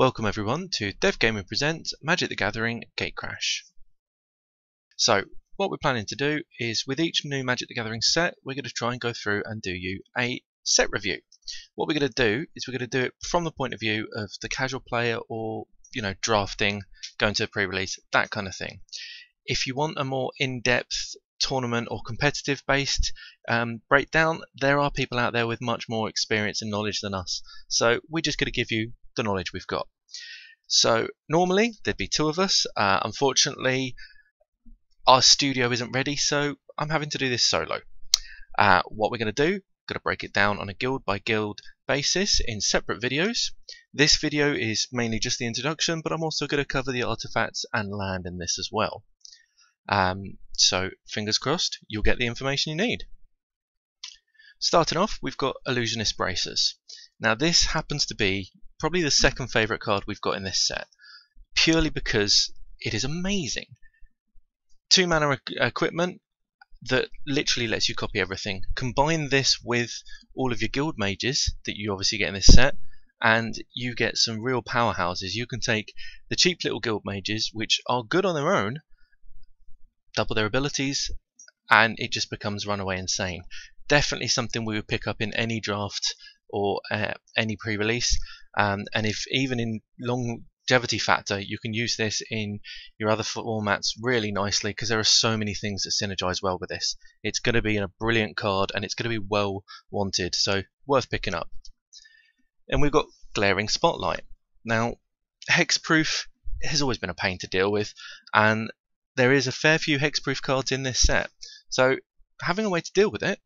Welcome everyone to DevGaming presents Magic the Gathering Gatecrash. So what we're planning to do is with each new Magic the Gathering set we're going to try and go through and do you a set review. What we're going to do is we're going to do it from the point of view of the casual player or drafting, going to a pre-release, that kind of thing. If you want a more in-depth tournament or competitive based breakdown, there are people out there with much more experience and knowledge than us, so we're just going to give you the knowledge we've got. So normally there'd be two of us. Unfortunately our studio isn't ready, so I'm having to do this solo. What we're going to do, going to break it down on a guild by guild basis in separate videos. This video is mainly just the introduction, but I'm also going to cover the artifacts and land in this as well. So fingers crossed you'll get the information you need. Starting off, we've got Illusionist Braces. Now this happens to be probably the second favourite card we've got in this set, purely because it is amazing. 2 mana equipment that literally lets you copy everything. Combine this with all of your guild mages that you obviously get in this set, and you get some real powerhouses. You can take the cheap little guild mages, which are good on their own, double their abilities, and it just becomes runaway insane. Definitely something we would pick up in any draft or any pre-release, and if even in longevity factor you can use this in your other formats really nicely, because there are so many things that synergize well with this. It's going to be a brilliant card and it's going to be well wanted, so worth picking up. And we've got Glaring Spotlight. Now hexproof has always been a pain to deal with, and there is a fair few hexproof cards in this set, so having a way to deal with it,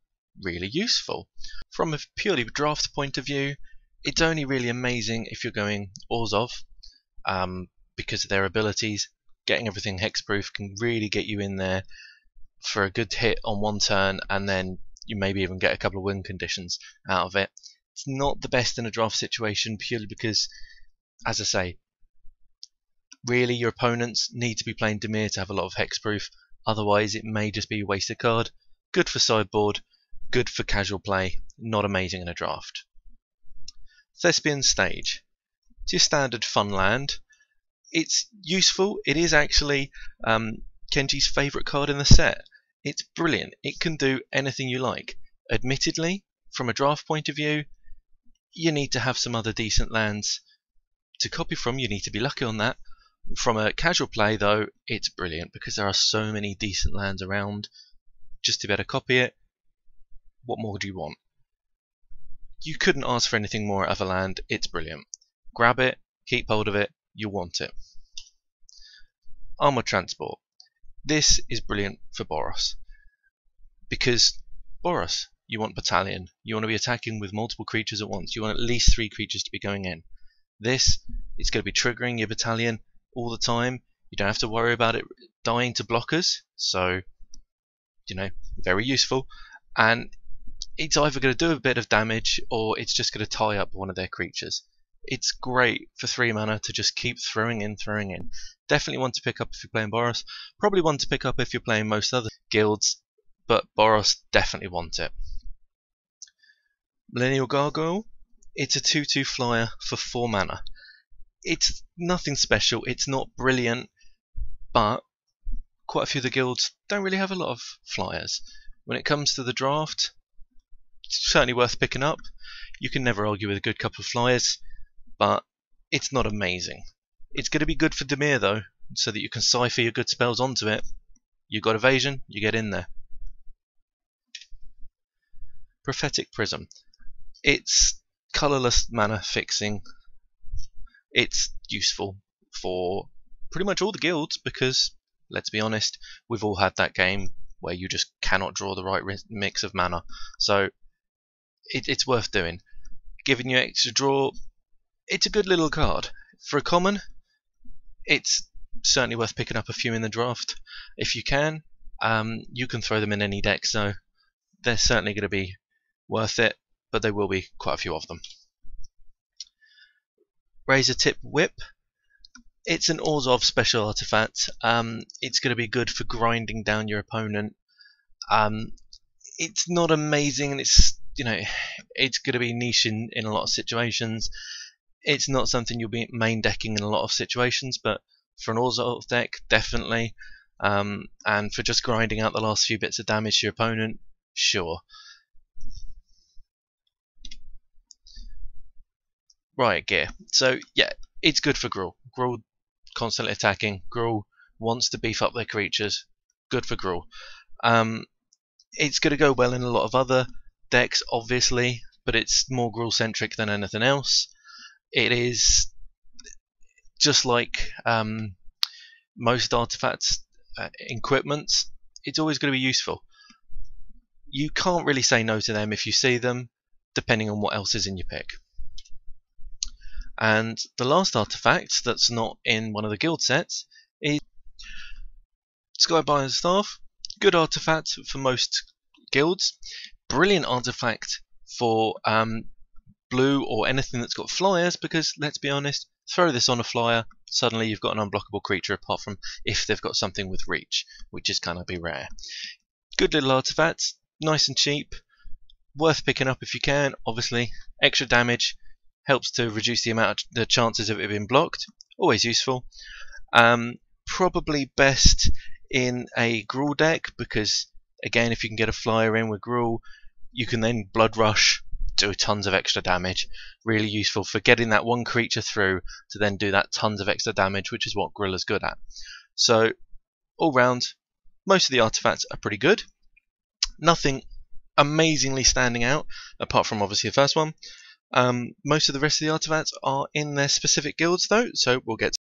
really useful. From a purely draft point of view, it's only really amazing if you're going Orzhov, because of their abilities. Getting everything hexproof can really get you in there for a good hit on one turn, and then you maybe even get a couple of win conditions out of it. It's not the best in a draft situation, purely because, as I say, really your opponents need to be playing Dimir to have a lot of hexproof, otherwise it may just be a wasted card. Good for sideboard, good for casual play, not amazing in a draft. Thespian Stage. It's your standard fun land. It's useful. It is actually Kenji's favourite card in the set. It's brilliant. It can do anything you like. Admittedly, from a draft point of view, you need to have some other decent lands to copy from. You need to be lucky on that. From a casual play though, it's brilliant because there are so many decent lands around. Just to be able to copy it, what more do you want? You couldn't ask for anything more out of a land. It's brilliant. Grab it, keep hold of it, you want it. Armor Transport. This is brilliant for Boros, because Boros, you want battalion. You want to be attacking with multiple creatures at once. You want at least 3 creatures to be going in. This, it's going to be triggering your battalion all the time. You don't have to worry about it dying to blockers, so very useful. And it's either going to do a bit of damage or it's just going to tie up one of their creatures. It's great for 3 mana to just keep throwing in. Definitely one to pick up if you're playing Boros. Probably one to pick up if you're playing most other guilds, but Boros, definitely want it. Millennial Gargoyle. It's a 2/2 flyer for 4 mana. It's nothing special, it's not brilliant, but quite a few of the guilds don't really have a lot of flyers. When it comes to the draft, it's certainly worth picking up. You can never argue with a good couple of flyers, but it's not amazing. It's going to be good for Dimir though, so that you can cipher your good spells onto it. You got evasion, you get in there. Prophetic Prism. It's colourless mana fixing. It's useful for pretty much all the guilds because, let's be honest, we've all had that game where you just cannot draw the right mix of mana. So it's worth doing. Giving you extra draw, it's a good little card. For a common, it's certainly worth picking up a few in the draft. If you can, you can throw them in any deck, so they're certainly going to be worth it, but there will be quite a few of them. Razor Tip Whip. It's an Orzhov special artifact. It's going to be good for grinding down your opponent. It's not amazing, and it's it's going to be niche in a lot of situations. It's not something you'll be main decking in a lot of situations, but for an all sort of deck, definitely. And for just grinding out the last few bits of damage to your opponent, sure. Riot gear. So yeah, it's good for Gruul. Gruul constantly attacking. Gruul wants to beef up their creatures. Good for Gruul. It's going to go well in a lot of other decks, obviously, but it's more Gruul centric than anything else. It is just like most artifacts, equipments. It's always going to be useful. You can't really say no to them if you see them, depending on what else is in your pick. And the last artifact that's not in one of the guild sets is Skybinder's Staff. Good artifact for most guilds. Brilliant artifact for blue or anything that's got flyers, because let's be honest, throw this on a flyer, suddenly you've got an unblockable creature, apart from if they've got something with reach, which is going to be rare. Good little artifact, nice and cheap, worth picking up if you can. Obviously, extra damage helps to reduce the chances of it being blocked. Always useful. Probably best in a Gruul deck, because again, if you can get a flyer in with Gruul, you can then Blood Rush, do tons of extra damage. Really useful for getting that one creature through to then do that tons of extra damage, which is what Gruul is good at. So all round, most of the artifacts are pretty good. Nothing amazingly standing out, apart from obviously the first one. Most of the rest of the artifacts are in their specific guilds though, so we'll get